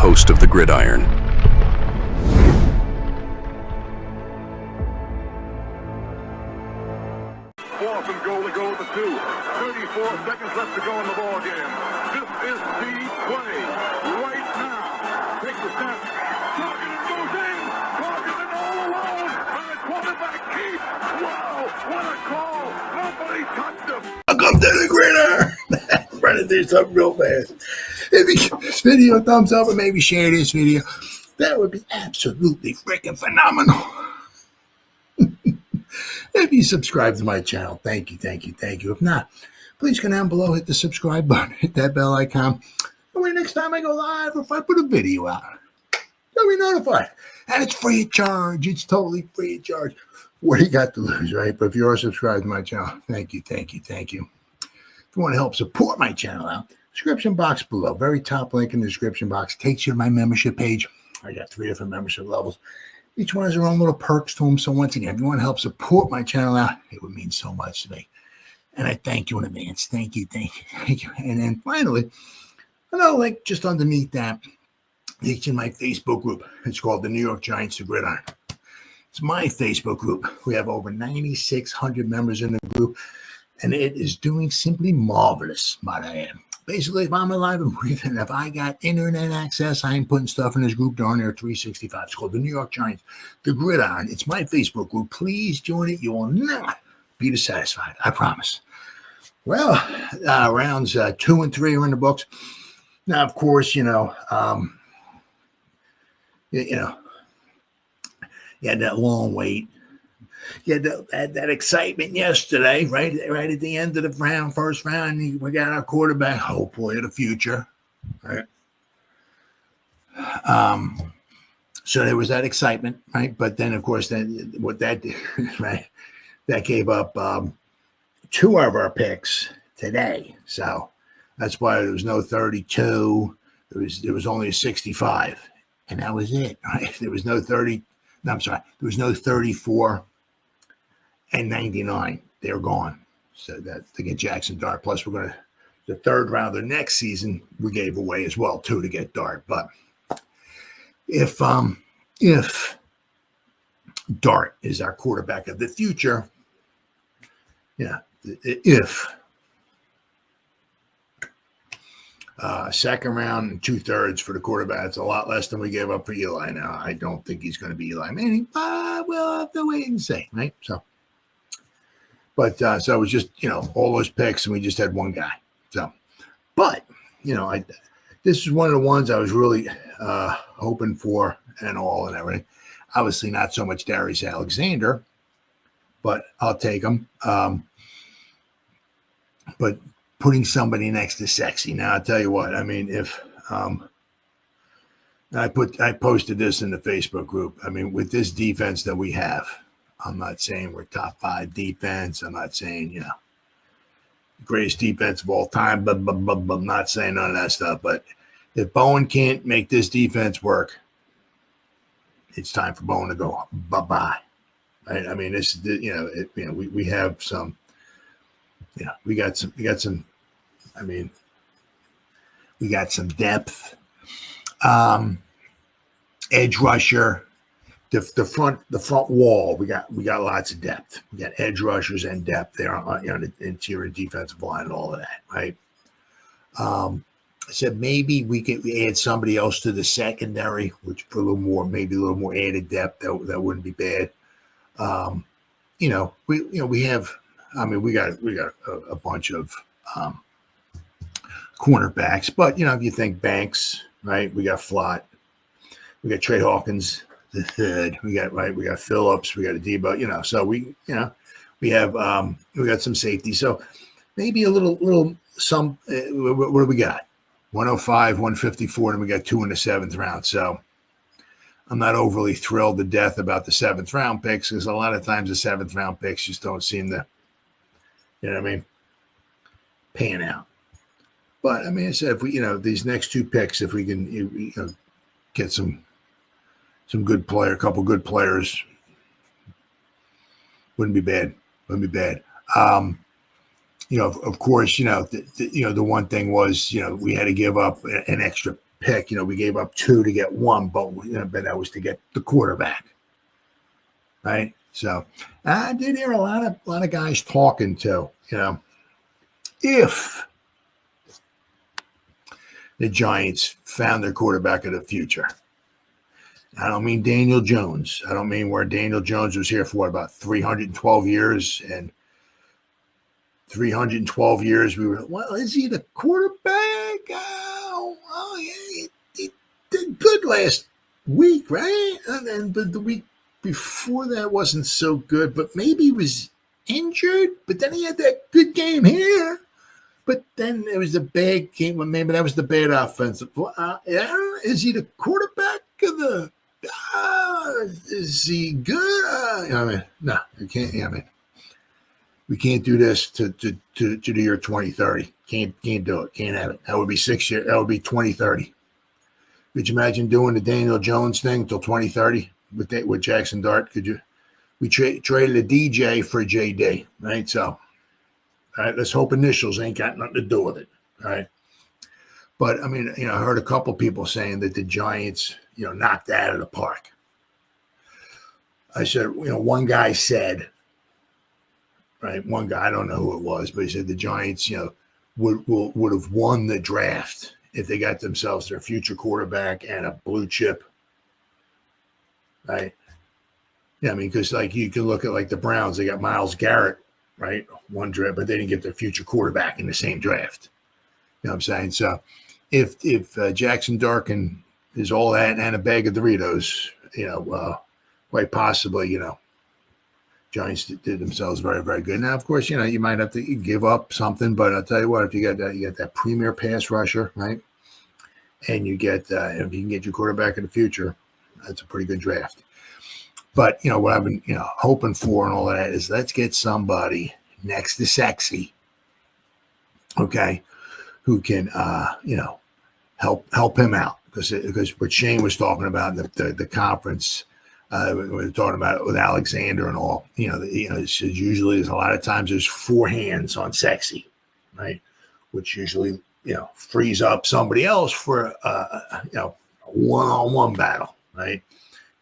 host of the Gridiron. Fourth and goal to go with the 2. 34 seconds left to go in the ball game. This is the play right now. Takes the snap. Targeted goes in. Targeted all alone. And the quarterback keeps. Wow, what a call. Nobody touched him. Welcome to the Gridiron. Running through something real fast. If you give this video a thumbs up and maybe share this video, that would be absolutely freaking phenomenal. If you subscribe to my channel, thank you. If not, please go down below, hit the subscribe button, hit that bell icon. And when next time I go live, if I put a video out, you'll be notified. And it's free of charge. It's totally free of charge. What do you got to lose, right? But if you are subscribed to my channel, thank you. If you want to help support my channel out, description box below, very top link in the description box, takes you to my membership page. I got 3 different membership levels. Each one has their own little perks to them. So once again, if you want to help support my channel out, it would mean so much to me. And I thank you in advance. Thank you. And then finally, another link just underneath that. It's in my Facebook group. It's called the New York Giants, the Gridiron. It's my Facebook group. We have over 9,600 members in the group, and it is doing simply marvelous, might I add. Basically, if I'm alive and breathing, if I got internet access, I ain't putting stuff in this group down there 365. It's called the New York Giants, the Gridiron. It's my Facebook group. Please join it. You will not be dissatisfied. I promise. Well, rounds 2 and 3 are in the books. Now, of course, you had that long wait. You had that excitement yesterday, right at the end of the round, first round. We got our quarterback, hopefully of the future, right? So there was that excitement, right? But then, of course, what that did, right? That gave up 2 of our picks today. So that's why there was no 32. There was only a 65, and that was it, right? There was no 30. No, I'm sorry. There was no 34 and 99. They're gone. So that to get Haxson Dart. Plus, we're going to the 3rd rounder next season. We gave away as well too to get Dart. But if Dart is our quarterback of the future, if 2nd round and 2/3 for the quarterback. It's a lot less than we gave up for Eli. Now, I don't think he's going to be Eli Manning, but we'll have to wait and see, right? So it was just, all those picks, and we just had one guy. So, but, this is one of the ones I was really hoping for and everything. Obviously, not so much Darius Alexander, but I'll take him. But putting somebody next to Sexy. Now, I'll tell you what, I mean, if I posted this in the Facebook group. I mean, with this defense that we have, I'm not saying we're top 5 defense. I'm not saying, greatest defense of all time, but I'm not saying none of that stuff. But if Bowen can't make this defense work, it's time for Bowen to go bye-bye. Right? I mean, this is, we have some, we got some, I mean, we got some depth. Edge rusher, the front wall. We got lots of depth. We got edge rushers and depth there on the interior defensive line and all of that, right? I said maybe we could add somebody else to the secondary, which for a little more added depth. That wouldn't be bad. We have. I mean, we got a bunch of cornerbacks, but if you think Banks, right? We got Flott, we got Trey Hawkins the third, we got Phillips, we got Adebo, so we got some safety. So maybe a little some. What do we got? 105, 154, and we got 2 in the 7th round. So I'm not overly thrilled to death about the 7th round picks, because a lot of times the 7th round picks just don't seem to, pan out. But I mean, I said, if we, these next 2 picks, if we can, get some good player, a couple good players, wouldn't be bad. Of course, the one thing was, we had to give up an extra pick. We gave up 2 to get 1, but that was to get the quarterback, right? So I did hear a lot of guys talking too. If the Giants found their quarterback of the future. I don't mean Daniel Jones. I don't mean where Daniel Jones was here for about 312 years. And 312 years, we were, well, is he the quarterback? Oh yeah, he did good last week, right? And the week before that wasn't so good, but maybe he was injured. But then he had that good game here. But then it was the bad game. Maybe that was the bad offensive. Is he the quarterback of the? Is he good? No, you can't. We can't do this to the year 2030. Can't do it. Can't have it. That would be 6 years. That would be 2030. Could you imagine doing the Daniel Jones thing until 2030 with Haxson Dart? Could you? We traded a DJ for a JD, right? So. All right, let's hope initials ain't got nothing to do with it. All right. But, I heard a couple people saying that the Giants, knocked it out of the park. I said, one guy said, right, one guy, I don't know who it was, but he said the Giants, would have won the draft if they got themselves their future quarterback and a blue chip. Right. Yeah, because, you can look at, the Browns, they got Myles Garrett. Right, one draft, but they didn't get their future quarterback in the same draft. You know what I'm saying? So, if Haxson Dart is all that and a bag of Doritos, quite possibly, Giants did themselves very, very good. Now, of course, you might have to give up something, but I'll tell you what, if you got that premier pass rusher, right, and you get if you can get your quarterback in the future, that's a pretty good draft. But, what I've been, hoping for and all of that is let's get somebody next to sexy, okay, who can, help him out. Because what Shane was talking about in the conference, we were talking about it with Alexander and all, usually there's a lot of times there's 4 hands on sexy, right, which usually, frees up somebody else for, a one-on-one battle, right?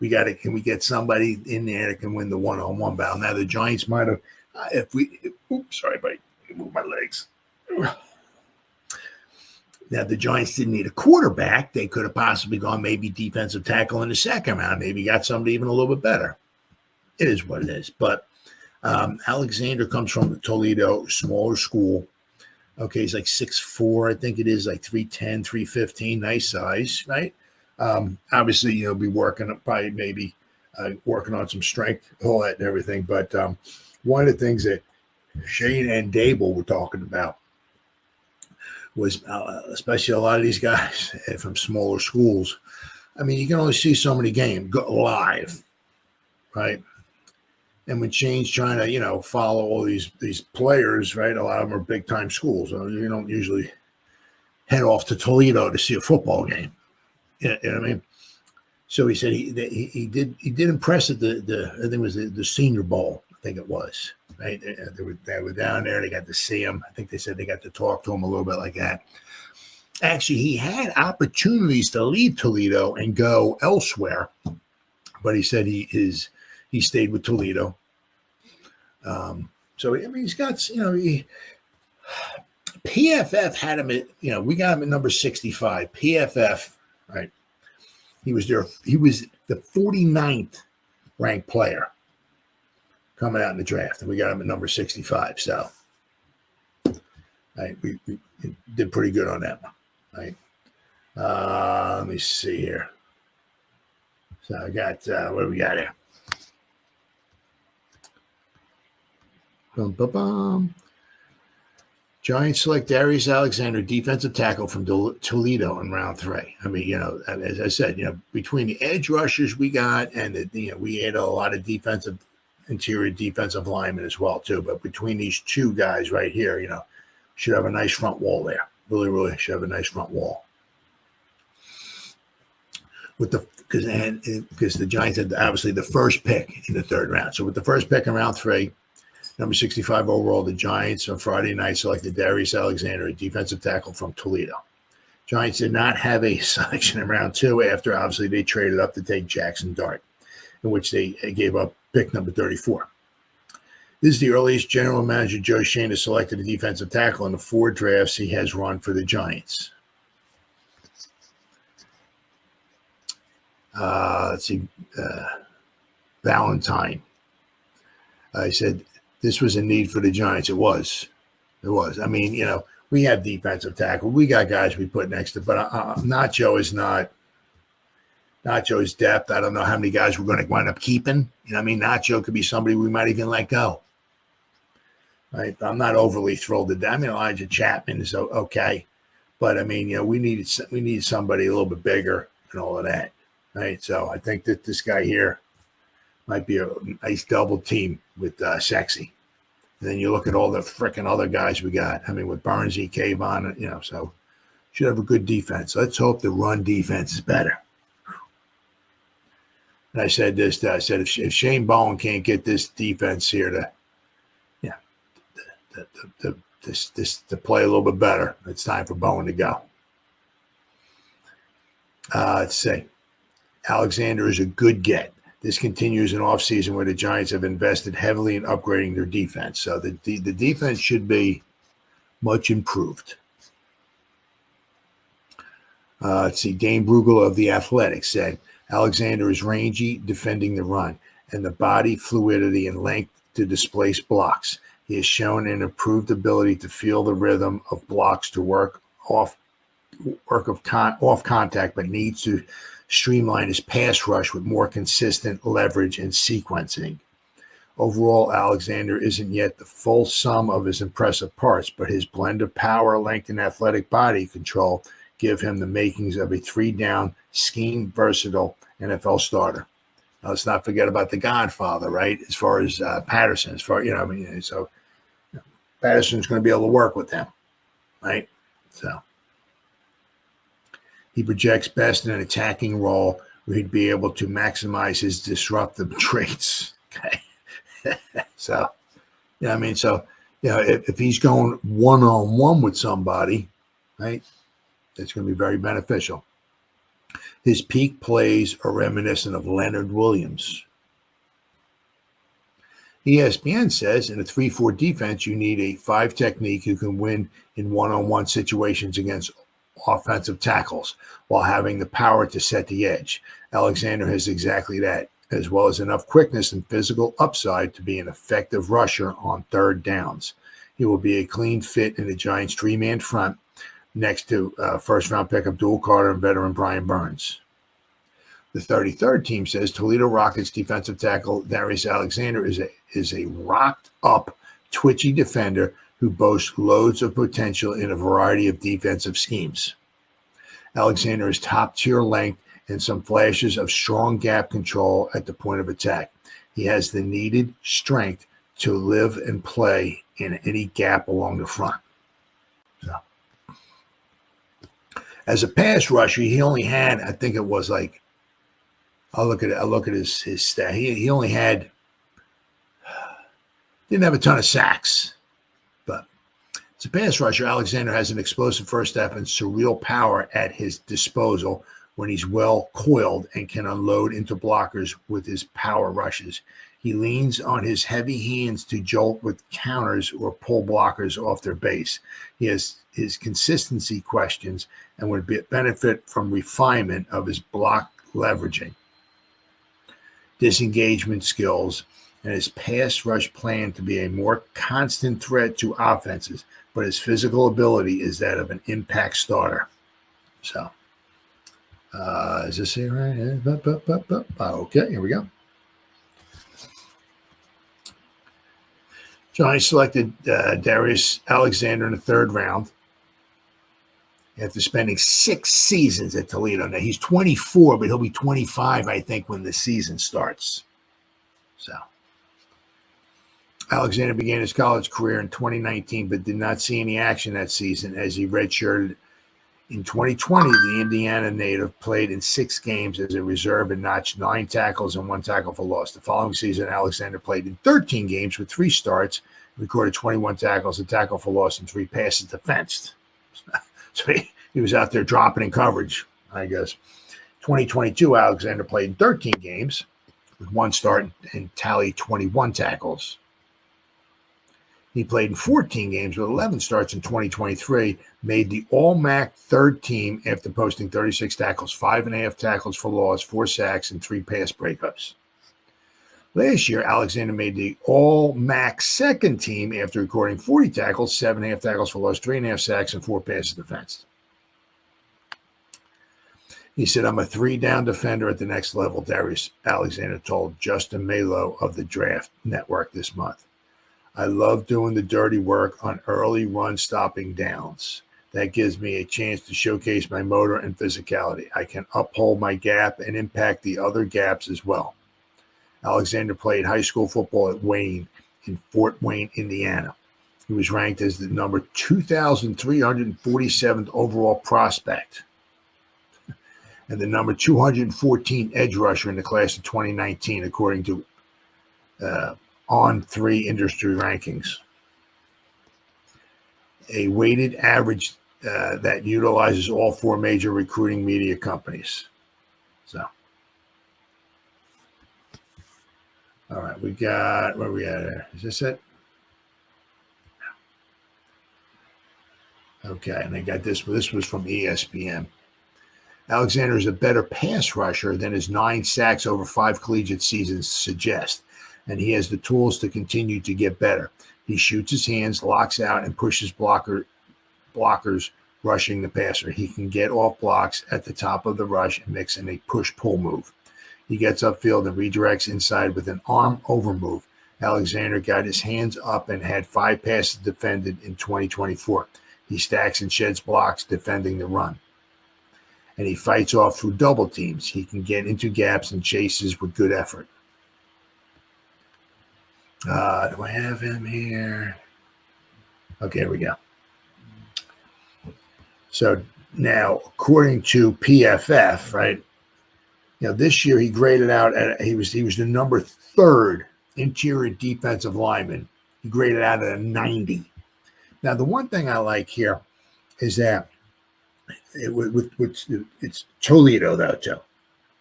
Can we get somebody in there that can win the one-on-one battle? Now the Giants might have, sorry, buddy, move my legs. Now the Giants didn't need a quarterback. They could have possibly gone maybe defensive tackle in the second round. Maybe got somebody even a little bit better. It is what it is. But Alexander comes from Toledo, smaller school. Okay, he's like 6'4", I think it is, like 310, 315, nice size, right? Obviously, be working on some strength, all that and everything. But one of the things that Shane and Dable were talking about was, especially a lot of these guys from smaller schools, you can only see so many games live, right? And when Shane's trying to, follow all these players, right, a lot of them are big-time schools. So you don't usually head off to Toledo to see a football game. You know what I mean? So he said he did impress at the I think it was the Senior Bowl. I think it was, right? They were down there. They got to see him. I think they said they got to talk to him a little bit like that. Actually, he had opportunities to leave Toledo and go elsewhere, but he said he stayed with Toledo. So he's got PFF had him at we got him at number 65. PFF. Right. He was there. He was the 49th ranked player coming out in the draft, and we got him at number 65. So, right, we did pretty good on that one. Right. Let me see here. So I got what do we got here? Giants select Darius Alexander, defensive tackle from Toledo in round 3. As I said, between the edge rushers we got and we had a lot of interior defensive linemen as well too. But between these two guys right here, should have a nice front wall there. Really, really should have a nice front wall. Because the Giants had obviously the first pick in the 3rd round. So with the first pick in round 3. Number 65 overall, the Giants on Friday night selected Darius Alexander, a defensive tackle from Toledo. Giants did not have a selection in round 2 after, obviously, they traded up to take Haxson Dart, in which they gave up pick number 34. This is the earliest general manager Joe Schoen has selected a defensive tackle in the 4 drafts he has run for the Giants. Let's see. Valentine. I said this was a need for the Giants. It was. I mean, we have defensive tackle. We got guys we put next to, but Nacho is not. Nacho's depth. I don't know how many guys we're going to wind up keeping. Nacho could be somebody we might even let go. Right? I'm not overly thrilled at that. Elijah Chapman is okay, but we needed somebody a little bit bigger and all of that. Right? So I think that this guy here might be a nice double team with Sexy. And then you look at all the freaking other guys we got. With Burnsy, Kayvon, so should have a good defense. Let's hope the run defense is better. And I said this, if Shane Bowen can't get this defense here to play a little bit better, it's time for Bowen to go. Let's see. Alexander is a good get. This continues an offseason where the Giants have invested heavily in upgrading their defense. So the defense should be much improved. Let's see. Dane Brugler of The Athletic said, Alexander is rangy, defending the run, and the body fluidity and length to displace blocks. He has shown an improved ability to feel the rhythm of blocks to work off contact, but needs to streamline his pass rush with more consistent leverage and sequencing. Overall, Alexander isn't yet the full sum of his impressive parts, but his blend of power, length, and athletic body control give him the makings of a 3-down, scheme versatile NFL starter. Now, let's not forget about the Godfather, right? As far as Patterson, so Patterson's going to be able to work with them, right? So he projects best in an attacking role where he'd be able to maximize his disruptive traits. Okay. So, if he's going one-on-one with somebody, right, that's going to be very beneficial. His peak plays are reminiscent of Leonard Williams. ESPN says in a 3-4 defense, you need a 5 technique who can win in one-on-one situations against offensive tackles while having the power to set the edge. Alexander has exactly that, as well as enough quickness and physical upside to be an effective rusher on 3rd downs. He will be a clean fit in the Giants' 3-man front next to first-round pick Abdul Carter and veteran Brian Burns. The 33rd team says Toledo Rockets defensive tackle Darius Alexander is a rocked-up, twitchy defender who boasts loads of potential in a variety of defensive schemes. Alexander has top-tier length and some flashes of strong gap control at the point of attack. He has the needed strength to live and play in any gap along the front. So, as a pass rusher, he only had, I think it was like, I'll look at his stat. He only didn't have a ton of sacks. But as a pass rusher, Alexander has an explosive first step and surreal power at his disposal when he's well coiled and can unload into blockers with his power rushes. He leans on his heavy hands to jolt with counters or pull blockers off their base. He has his consistency questions and would benefit from refinement of his block leveraging, disengagement skills, and his pass rush plan to be a more constant threat to offenses, but his physical ability is that of an impact starter. So, is this here right? Okay, here we go. Giants selected Darius Alexander in the 3rd round after spending 6 seasons at Toledo. Now, he's 24, but he'll be 25, I think, when the season starts. So, Alexander began his college career in 2019, but did not see any action that season as he redshirted. In 2020, the Indiana native played in 6 games as a reserve and notched 9 tackles and 1 tackle for loss. The following season, Alexander played in 13 games with 3 starts, recorded 21 tackles, a tackle for loss, and 3 passes defensed. So he was out there dropping in coverage, I guess. 2022, Alexander played in 13 games with 1 start and tallied 21 tackles. He played in 14 games with 11 starts in 2023, made the All-MAC third team after posting 36 tackles, 5.5 tackles for loss, 4 sacks, and 3 pass breakups. Last year, Alexander made the All-MAC second team after recording 40 tackles, 7.5 tackles for loss, 3.5 sacks, and 4 passes defensed. He said, "I'm a 3-down defender at the next level," Darius Alexander told Justin Malo of the Draft Network this month. "I love doing the dirty work on early run-stopping downs. That gives me a chance to showcase my motor and physicality. I can uphold my gap and impact the other gaps as well." Alexander played high school football at Wayne in Fort Wayne, Indiana. He was ranked as the number 2,347th overall prospect and the number 214 edge rusher in the class of 2019, according to On3 industry rankings. A weighted average that utilizes all 4 major recruiting media companies. So, all right, we got, where are we at there? Is this it? Okay, and I got this. This was from ESPN. Alexander is a better pass rusher than his 9 sacks over 5 collegiate seasons suggest, and he has the tools to continue to get better. He shoots his hands, locks out, and pushes blockers rushing the passer. He can get off blocks at the top of the rush and mix in a push-pull move. He gets upfield and redirects inside with an arm over move. Alexander got his hands up and had 5 passes defended in 2024. He stacks and sheds blocks defending the run. And he fights off through double teams. He can get into gaps and chases with good effort. Do I have him here? Okay, here we go. So now, according to PFF, right? This year he graded out at he was the number 3rd interior defensive lineman. He graded out at a 90. Now, the one thing I like here is that it's Toledo, though, Joe.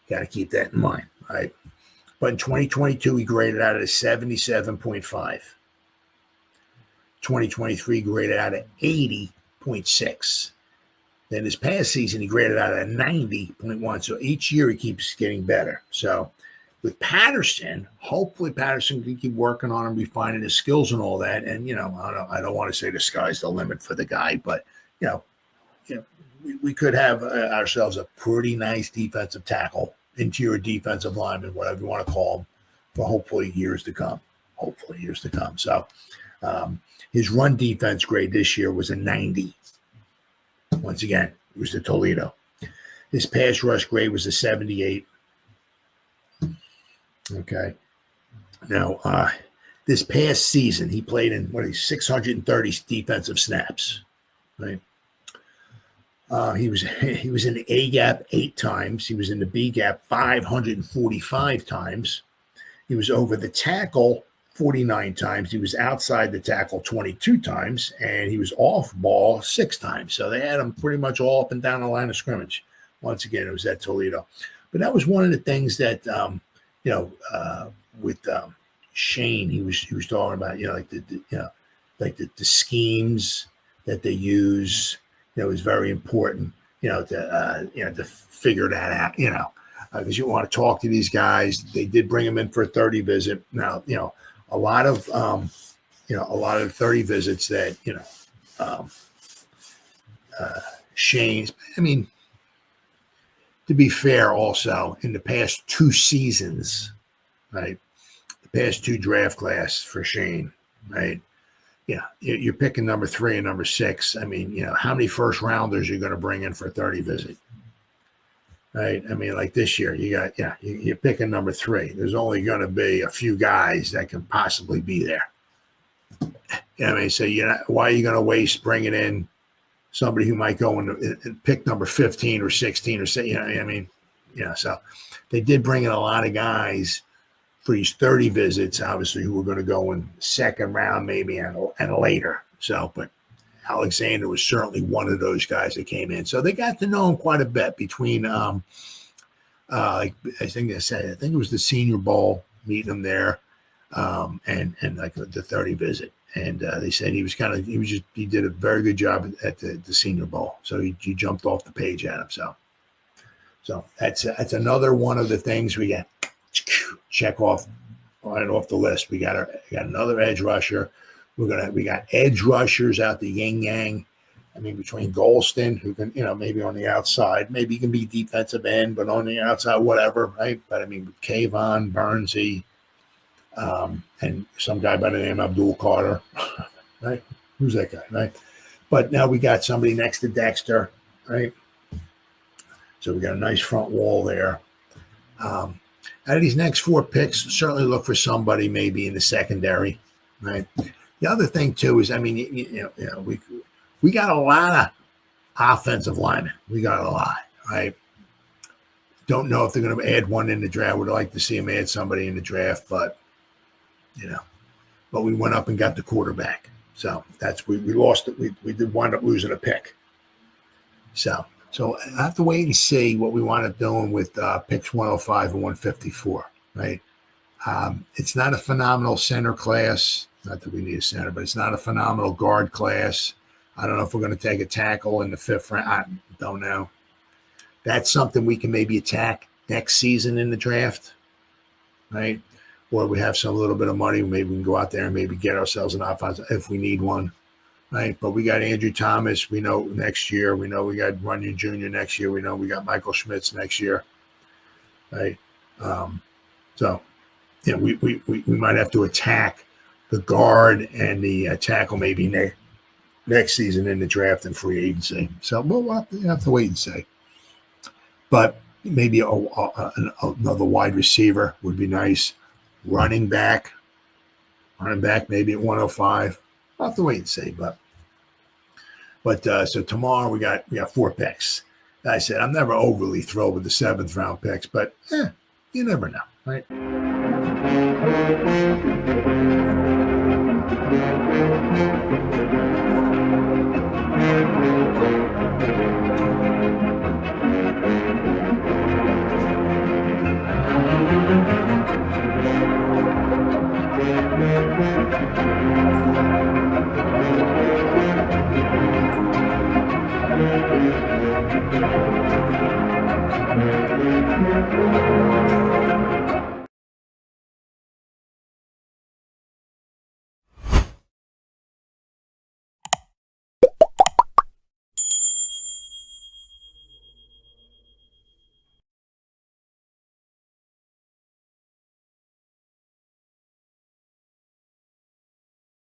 Got to keep that in mind, right? But in 2022, he graded out at a 77.5. 2023 graded out at 80.6. Then this past season, he graded out at 90.1. So each year he keeps getting better. So with Patterson, hopefully Patterson can keep working on him, refining his skills and all that. And, I don't want to say the sky's the limit for the guy, but, we could have ourselves a pretty nice defensive tackle, interior defensive lineman, whatever you want to call him, for hopefully years to come. So his run defense grade this year was a 90. Once again, it was the Toledo. His pass rush grade was a 78. Okay. Now, this past season, he played in 630 defensive snaps, right? He was in the A gap 8 times. He was in the B gap 545 times. He was over the tackle 49 times. He was outside the tackle 22 times, and he was off ball 6 times. So they had him pretty much all up and down the line of scrimmage. Once again, it was at Toledo. But that was one of the things that with Shane, he was talking about, the schemes that they use. Is very important, to figure that out, because you want to talk to these guys. They did bring him in for a 30 visit. Now, a lot of 30 visits that, Shane's, to be fair also, in the past 2 seasons, right, the past 2 draft class for Shane, right, you're picking number 3 and number 6. How many first rounders you're going to bring in for a 30 visit, right? Like this year, you're picking number 3. There's only going to be a few guys that can possibly be there. So why are you going to waste bringing in somebody who might go and pick number 15 or 16 or say, so they did bring in a lot of guys for these 30 visits, obviously, who were going to go in second round maybe and later. So, but Alexander was certainly one of those guys that came in. So they got to know him quite a bit between, like I think it was the Senior Bowl, meeting him there, and like the 30 visit. And they said he did a very good job at the Senior Bowl. So he jumped off the page at him. So that's another one of the things we got check off right off the list. We got another edge rusher. We got edge rushers out the yin yang. I mean, between Golston, who can, maybe on the outside, maybe he can be defensive end, but on the outside, whatever, right? But I mean, with Kayvon, Burnsy, and some guy by the name of Abdul Carter, right? Who's that guy, right? But now we got somebody next to Dexter, right? So we got a nice front wall there. Out of these next 4 picks, certainly look for somebody maybe in the secondary, right? The other thing too is, I mean, we got a lot of offensive linemen. We got a lot, right? Don't know if they're going to add one in the draft. Would like to see them add somebody in the draft, but we went up and got the quarterback. So we lost it. We did wind up losing a pick. So I have to wait and see what we wind up doing with picks 105 and 154, right? It's not a phenomenal center class. Not that we need a center, but it's not a phenomenal guard class. I don't know if we're going to take a tackle in the 5th round. I don't know. That's something we can maybe attack next season in the draft, right? Or we have some little bit of money. Maybe we can go out there and maybe get ourselves an offense if we need one, right? But we got Andrew Thomas. We know next year. We know we got Runyon Jr. next year. We know we got Michael Schmitz next year, right? We might have to attack the guard and the tackle maybe next season in the draft and free agency. So we'll have to wait and see. But maybe another wide receiver would be nice. Running back maybe at 105. We'll have to wait and see. But so tomorrow we got 4 picks. Like I said, I'm never overly thrilled with the 7th round picks, but you never know, right?